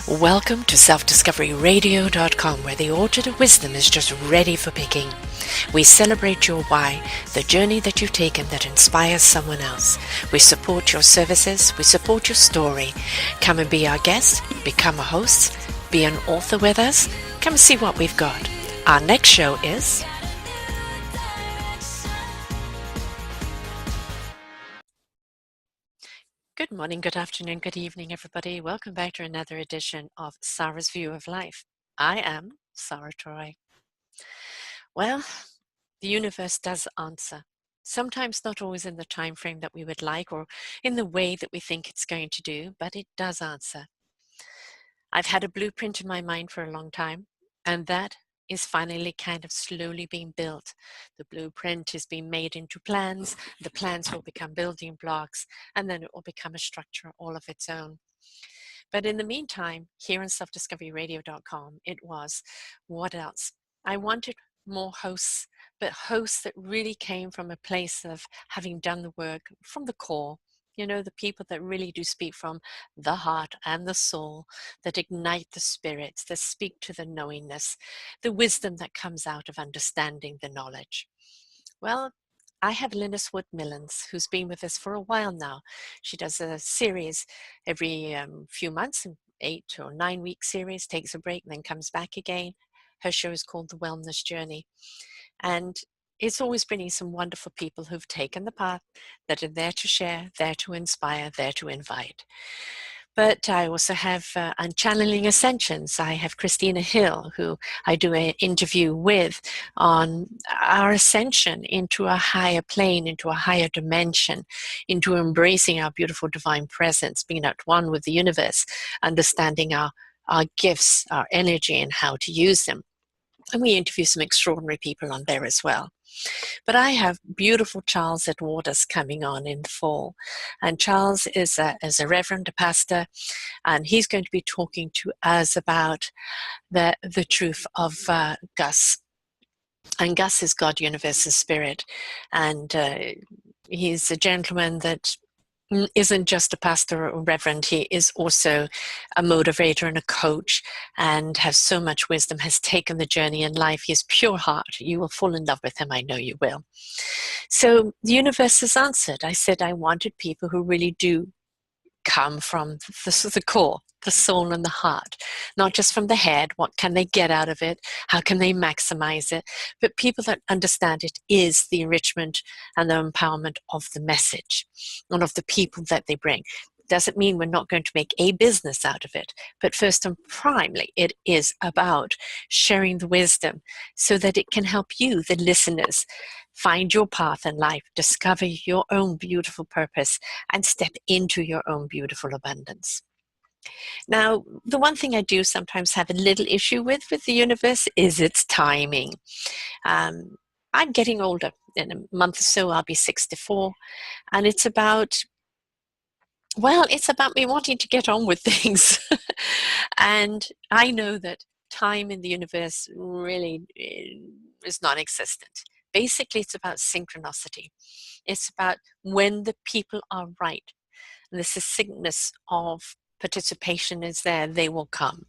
Welcome to selfdiscoveryradio.com, where the orchard of wisdom is just ready for picking. We celebrate your why, the journey that you've taken that inspires someone else. We support your services, we support your story. Come and be our guest, become a host, be an author with us. Come and see what we've got. Our next show is... Good morning, good afternoon, good evening, everybody. Welcome back to another edition of Sara's View of Life. I am Sara Troy. Well, the universe does answer. Sometimes not always in the time frame that we would like or in the way that we think it's going to do, but it does answer. I've had a blueprint in my mind for a long time, and that is finally kind of slowly being built. The blueprint is being made into plans, the plans will become building blocks, and then it will become a structure all of its own. But in the meantime, here on selfdiscoveryradio.com, it was, what else? I wanted more hosts, but hosts that really came from a place of having done the work from the core. You know, the people that really do speak from the heart and the soul, that ignite the spirits, that speak to the knowingness, the wisdom that comes out of understanding the knowledge. Well, I have Linus Wood-Millens, who's been with us for a while now. She does a series every few months, an 8 or 9 week series, takes a break, then comes back again. Her show is called The Wellness Journey. And it's always bringing some wonderful people who've taken the path, that are there to share, there to inspire, there to invite. But I also have, on Channeling Ascensions, I have Christina Hill, who I do an interview with on our ascension into a higher plane, into a higher dimension, into embracing our beautiful divine presence, being at one with the universe, understanding our gifts, our energy, and how to use them. And we interview some extraordinary people on there as well. But I have beautiful Charles Edwardas coming on in the fall. And Charles is a reverend, a pastor, and he's going to be talking to us about the truth of Gus. And Gus is God, universe, and spirit. And he's a gentleman that isn't just a pastor or reverend. He is also a motivator and a coach, and has so much wisdom, has taken the journey in life. He has pure heart. You will fall in love with him. I know you will. So the universe has answered. I said I wanted people who really do come from the core, the soul and the heart, not just from the head. What can they get out of it? How can they maximize it? But people that understand it is the enrichment and the empowerment of the message and of the people that they bring. Doesn't mean we're not going to make a business out of it, but first and primarily, it is about sharing the wisdom so that it can help you, the listeners, find your path in life, discover your own beautiful purpose, and step into your own beautiful abundance. Now, the one thing I do sometimes have a little issue with the universe is its timing. I'm getting older. In a month or so, I'll be 64, and it's about me wanting to get on with things. And I know that time in the universe really is non-existent. Basically, it's about synchronicity. It's about when the people are right. And the succinctness of participation is there, they will come.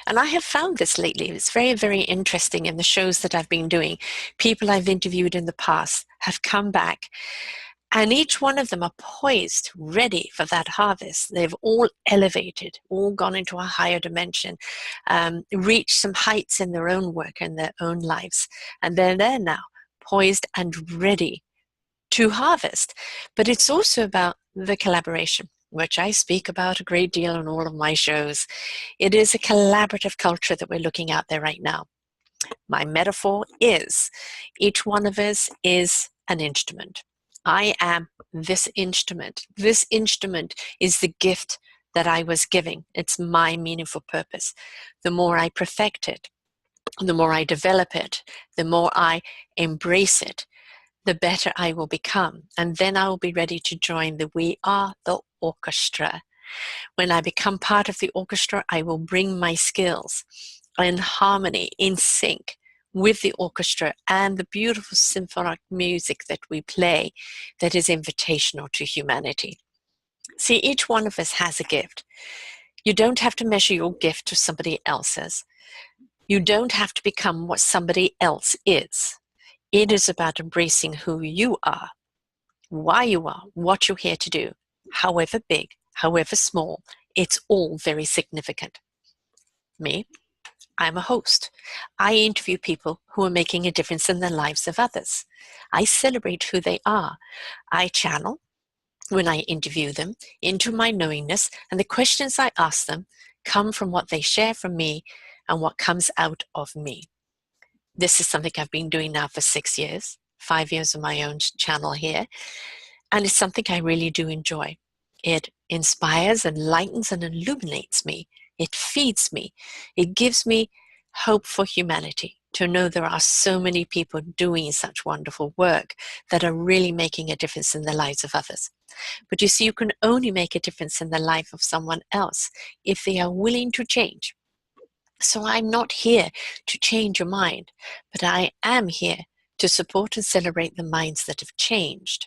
And I have found this lately. It's very, very interesting in the shows that I've been doing. People I've interviewed in the past have come back, and each one of them are poised, ready for that harvest. They've all elevated, all gone into a higher dimension, reached some heights in their own work and their own lives. And they're there now, poised and ready to harvest. But it's also about the collaboration, which I speak about a great deal on all of my shows. It is a collaborative culture that we're looking at there right now. My metaphor is each one of us is an instrument. I am this instrument. This instrument is the gift that I was giving. It's my meaningful purpose. The more I perfect it, the more I develop it, the more I embrace it, the better I will become. And then I will be ready to join We Are the Orchestra. When I become part of the orchestra, I will bring my skills in harmony, in sync with the orchestra and the beautiful symphonic music that we play that is invitational to humanity. See, each one of us has a gift. You don't have to measure your gift to somebody else's. You don't have to become what somebody else is. It is about embracing who you are, why you are, what you're here to do, however big, however small. It's all very significant. Me, I'm a host. I interview people who are making a difference in the lives of others. I celebrate who they are. I channel, when I interview them, into my knowingness, and the questions I ask them come from what they share from me and what comes out of me. This is something I've been doing now for 6 years, 5 years of my own channel here, and it's something I really do enjoy. It inspires, enlightens, and illuminates me. It feeds me. It gives me hope for humanity, to know there are so many people doing such wonderful work that are really making a difference in the lives of others. But you see, you can only make a difference in the life of someone else if they are willing to change. So I'm not here to change your mind, but I am here to support and celebrate the minds that have changed.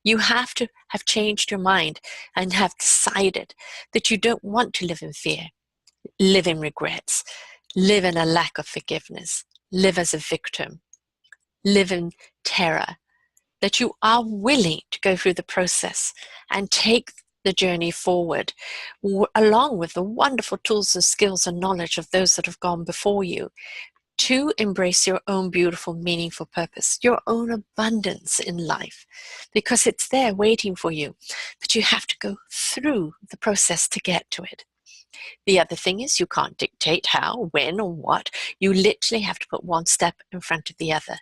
You have to have changed your mind and have decided that you don't want to live in fear, live in regrets, live in a lack of forgiveness, live as a victim, live in terror, that you are willing to go through the process and take the journey forward along with the wonderful tools and skills and knowledge of those that have gone before you, to embrace your own beautiful, meaningful purpose, your own abundance in life, because it's there waiting for you. But you have to go through the process to get to it. The other thing is, you can't dictate how, when, or what. You literally have to put one step in front of the other.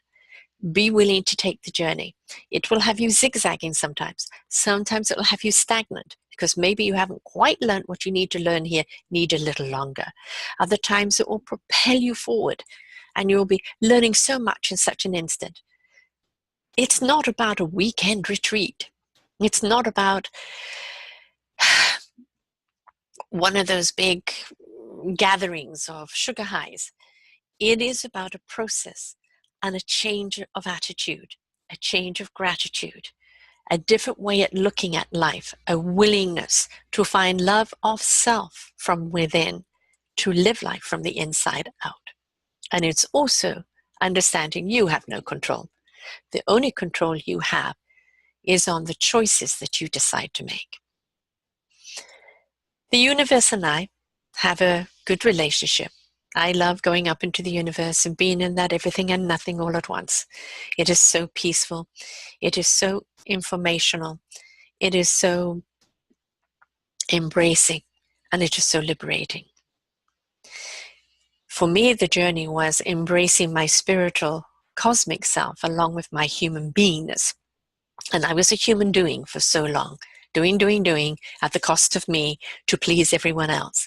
Be willing to take the journey. It will have you zigzagging sometimes. Sometimes it will have you stagnant, because maybe you haven't quite learned what you need to learn here, need a little longer. Other times it will propel you forward, and you'll be learning so much in such an instant. It's not about a weekend retreat. It's not about one of those big gatherings of sugar highs. It is about a process and a change of attitude, a change of gratitude, a different way at looking at life, a willingness to find love of self from within, to live life from the inside out. And it's also understanding you have no control. The only control you have is on the choices that you decide to make. The universe and I have a good relationship. I love going up into the universe and being in that everything and nothing all at once. It is so peaceful. It is so informational. It is so embracing, and it is so liberating. For me, the journey was embracing my spiritual cosmic self along with my human beingness. And I was a human doing for so long, doing at the cost of me to please everyone else.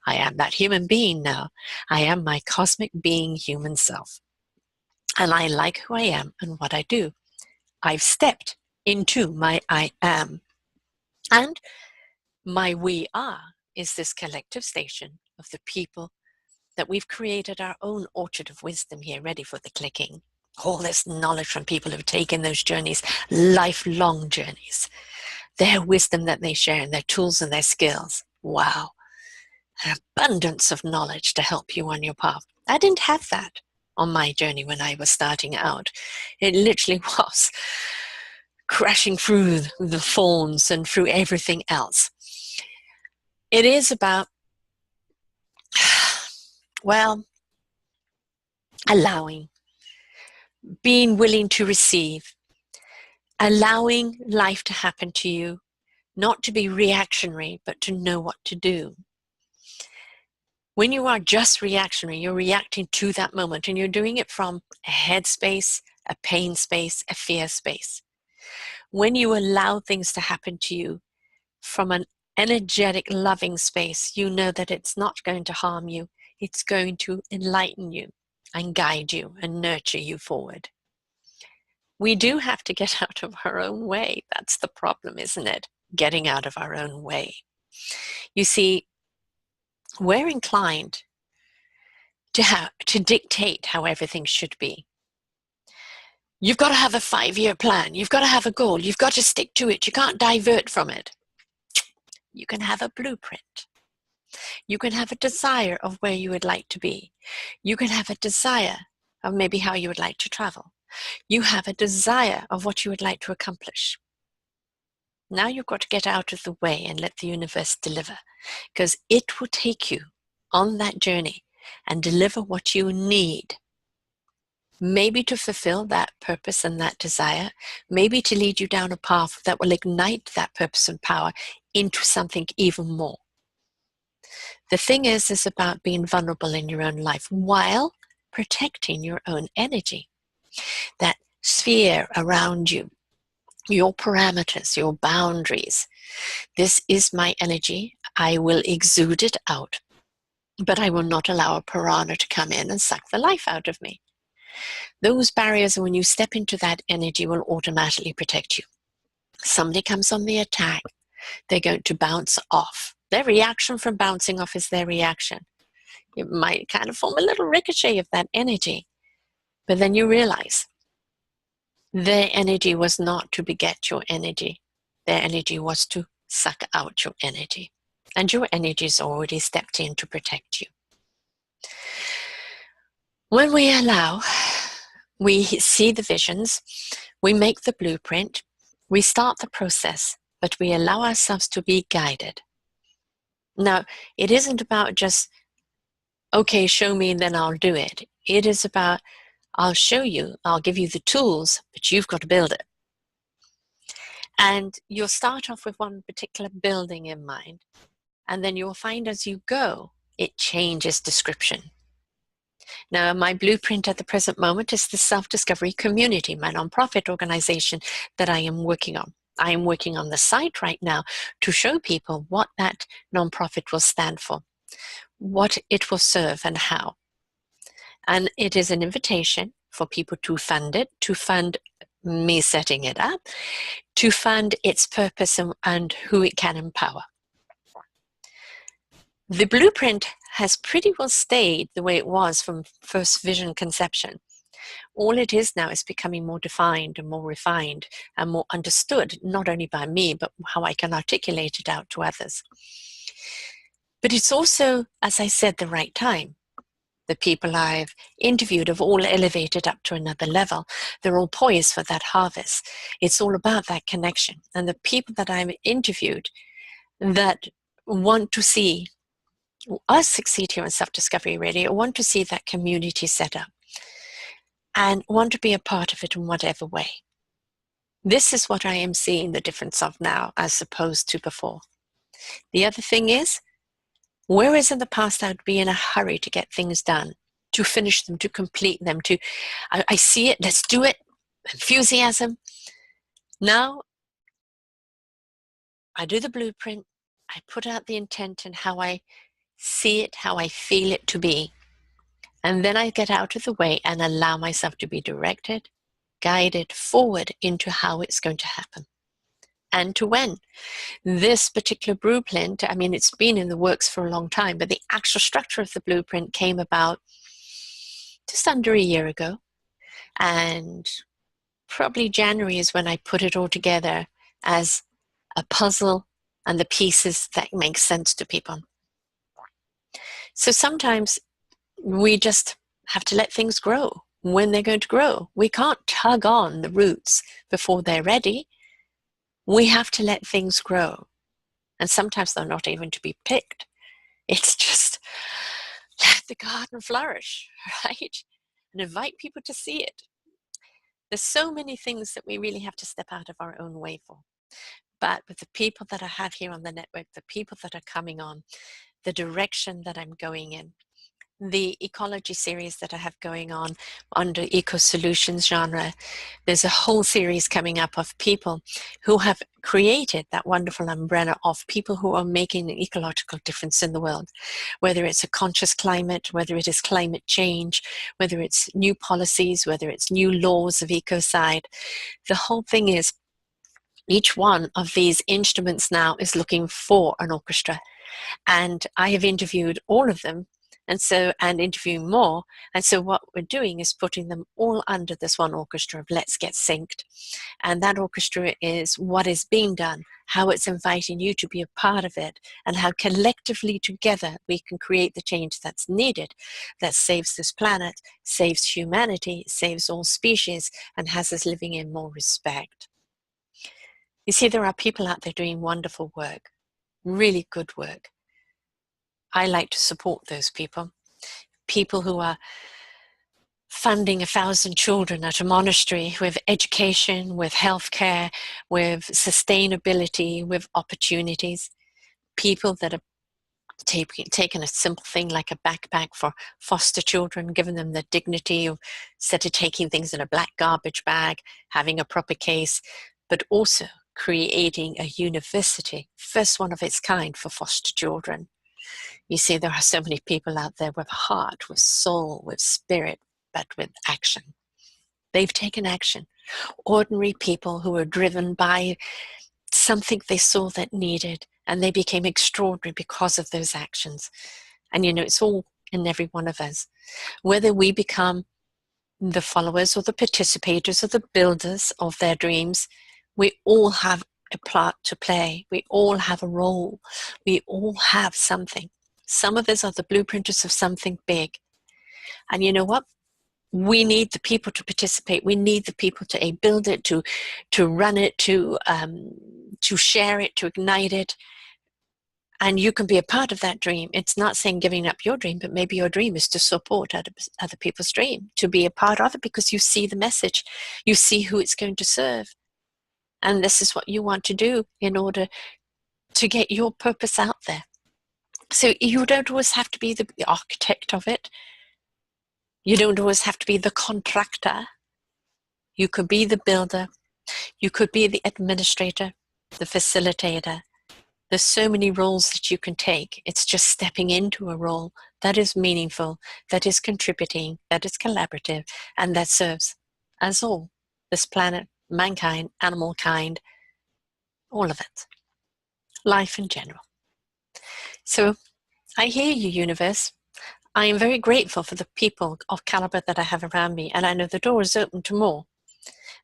I am that human being now. I am my cosmic being human self. And I like who I am and what I do. I've stepped into my I am. And my we are is this collective station of the people that we've created our own orchard of wisdom here, ready for the clicking. All this knowledge from people who've taken those journeys, lifelong journeys, their wisdom that they share and their tools and their skills. Wow. An abundance of knowledge to help you on your path. I didn't have that on my journey when I was starting out. It literally was crashing through the thorns and through everything else. It is about, well, allowing, being willing to receive, allowing life to happen to you, not to be reactionary, but to know what to do. When you are just reactionary, you're reacting to that moment, and you're doing it from a head space, a pain space, a fear space. When you allow things to happen to you from an energetic, loving space, you know that it's not going to harm you. It's going to enlighten you and guide you and nurture you forward. We do have to get out of our own way. That's the problem, isn't it? Getting out of our own way. You see, we're inclined to dictate how everything should be. You've got to have a 5-year plan. You've got to have a goal. You've got to stick to it. You can't divert from it. You can have a blueprint. You can have a desire of where you would like to be. You can have a desire of maybe how you would like to travel. You have a desire of what you would like to accomplish. Now you've got to get out of the way and let the universe deliver, because it will take you on that journey and deliver what you need. Maybe to fulfill that purpose and that desire, maybe to lead you down a path that will ignite that purpose and power into something even more. The thing is about being vulnerable in your own life while protecting your own energy. That sphere around you, your parameters, your boundaries. This is my energy. I will exude it out, but I will not allow a piranha to come in and suck the life out of me. Those barriers, when you step into that energy, will automatically protect you. Somebody comes on the attack, they're going to bounce off. Their reaction from bouncing off is their reaction. It might kind of form a little ricochet of that energy, but then you realize their energy was not to beget your energy. Their energy was to suck out your energy. And your energy is already stepped in to protect you. When we allow, we see the visions, we make the blueprint, we start the process, but we allow ourselves to be guided. Now, it isn't about just, okay, show me and then I'll do it. It is about, I'll show you, I'll give you the tools, but you've got to build it. And you'll start off with one particular building in mind, and then you'll find as you go, it changes description. Now, my blueprint at the present moment is the Self-Discovery Community, my nonprofit organization that I am working on. I am working on the site right now to show people what that nonprofit will stand for, what it will serve and how. And it is an invitation for people to fund it, to fund me setting it up, to fund its purpose and who it can empower. The blueprint has pretty well stayed the way it was from first vision conception. All it is now is becoming more defined and more refined and more understood, not only by me, but how I can articulate it out to others. But it's also, as I said, the right time. The people I've interviewed have all elevated up to another level. They're all poised for that harvest. It's all about that connection. And the people that I've interviewed that want to see us succeed here in Self-Discovery Radio, want to see that community set up and want to be a part of it in whatever way. This is what I am seeing the difference of now as opposed to before. The other thing is, whereas in the past I would be in a hurry to get things done, to finish them, to complete them, I see it, let's do it, enthusiasm. Now, I do the blueprint, I put out the intent and how I see it, how I feel it to be. And then I get out of the way and allow myself to be directed, guided forward into how it's going to happen and to when. This particular blueprint, I mean, it's been in the works for a long time, but the actual structure of the blueprint came about just under a year ago. And probably January is when I put it all together as a puzzle and the pieces that make sense to people. So sometimes we just have to let things grow when they're going to grow. We can't tug on the roots before they're ready. We have to let things grow. And sometimes they're not even to be picked. It's just let the garden flourish, right? And invite people to see it. There's so many things that we really have to step out of our own way for. But with the people that I have here on the network, the people that are coming on, the direction that I'm going in, the ecology series that I have going on under Eco Solutions genre, there's a whole series coming up of people who have created that wonderful umbrella of people who are making an ecological difference in the world, whether it's a conscious climate, whether it is climate change, whether it's new policies, whether it's new laws of ecocide. The whole thing is each one of these instruments now is looking for an orchestra. And I have interviewed all of them and interviewing more. And so what we're doing is putting them all under this one orchestra of let's get synced. And that orchestra is what is being done, how it's inviting you to be a part of it, and how collectively together we can create the change that's needed, that saves this planet, saves humanity, saves all species, and has us living in more respect. You see, there are people out there doing wonderful work, really good work. I like to support those people. People who are funding 1,000 children at a monastery with education, with healthcare, with sustainability, with opportunities. People that are taking a simple thing like a backpack for foster children, giving them the dignity of, instead of taking things in a black garbage bag, having a proper case, but also creating a university, first one of its kind for foster children. You see, there are so many people out there with heart, with soul, with spirit, but with action. They've taken action. Ordinary people who were driven by something they saw that needed, and they became extraordinary because of those actions. And it's all in every one of us. Whether we become the followers or the participators or the builders of their dreams, we all have a part to play. We all have a role. We all have something. Some of us are the blueprinters of something big. And you know what? We need the people to participate. We need the people to build it, to run it, to share it, to ignite it. And you can be a part of that dream. It's not saying giving up your dream, but maybe your dream is to support other people's dream, to be a part of it because you see the message, you see who it's going to serve. And this is what you want to do in order to get your purpose out there. So you don't always have to be the architect of it. You don't always have to be the contractor. You could be the builder. You could be the administrator, the facilitator. There's so many roles that you can take. It's just stepping into a role that is meaningful, that is contributing, that is collaborative, and that serves us all, this planet, mankind, animal kind, all of it, life in general. So I hear you, universe. I am very grateful for the people of caliber that I have around me, and I know the door is open to more.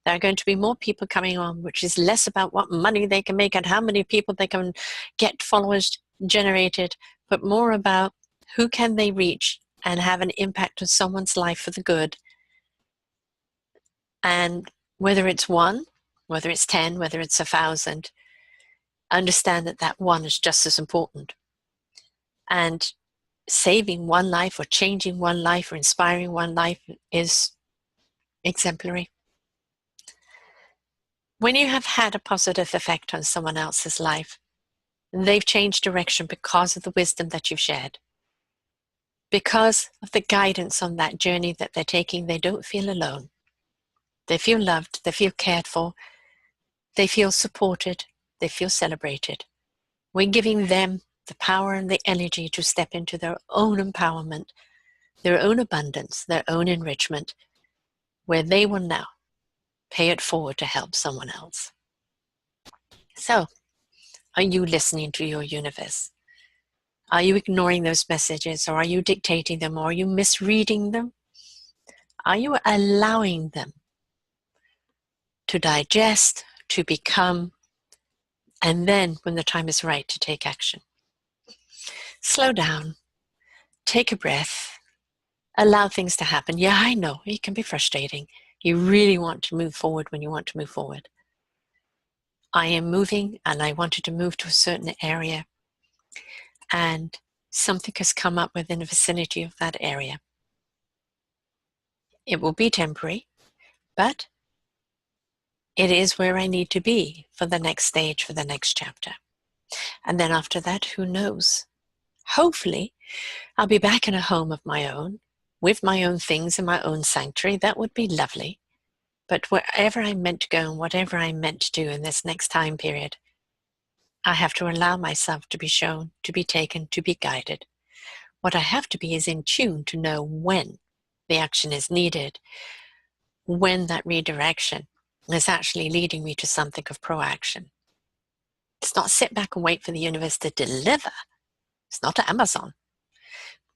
There are going to be more people coming on, which is less about what money they can make and how many people they can get followers generated, but more about who can they reach and have an impact on someone's life for the good. And whether it's one, whether it's 10, whether it's 1,000, understand that that one is just as important. And saving one life or changing one life or inspiring one life is exemplary. When you have had a positive effect on someone else's life, they've changed direction because of the wisdom that you've shared. Because of the guidance on that journey that they're taking, they don't feel alone. They feel loved, they feel cared for, they feel supported, they feel celebrated. We're giving them the power and the energy to step into their own empowerment, their own abundance, their own enrichment, where they will now pay it forward to help someone else. So, are you listening to your universe? Are you ignoring those messages, or are you dictating them, or are you misreading them? Are you allowing them to digest, to become, and then when the time is right to take action? Slow down, take a breath, allow things to happen. Yeah, I know, it can be frustrating. You really want to move forward when you want to move forward. I am moving and I wanted to move to a certain area, and something has come up within the vicinity of that area. It will be temporary, but it is where I need to be for the next stage, for the next chapter. And then after that, who knows? Hopefully, I'll be back in a home of my own, with my own things in my own sanctuary. That would be lovely. But wherever I'm meant to go and whatever I'm meant to do in this next time period, I have to allow myself to be shown, to be taken, to be guided. What I have to be is in tune to know when the action is needed, when that redirection is actually leading me to something of proaction. It's not sit back and wait for the universe to deliver. It's not Amazon.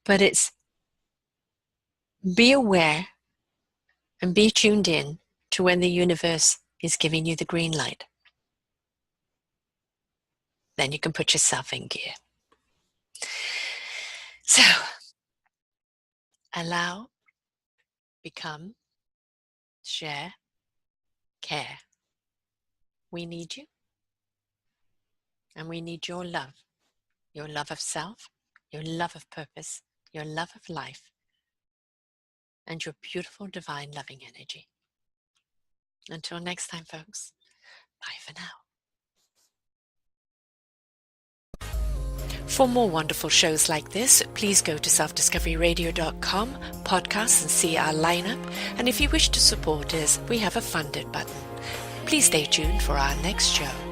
but it's be aware and be tuned in to when the universe is giving you the green light. Then you can put yourself in gear. So, allow, become, share, care. We need you, and we need your love of self, your love of purpose, your love of life, and your beautiful divine loving energy. Until next time, folks, bye for now. For more wonderful shows like this, please go to selfdiscoveryradio.com, podcasts, and see our lineup. And if you wish to support us, we have a funded button. Please stay tuned for our next show.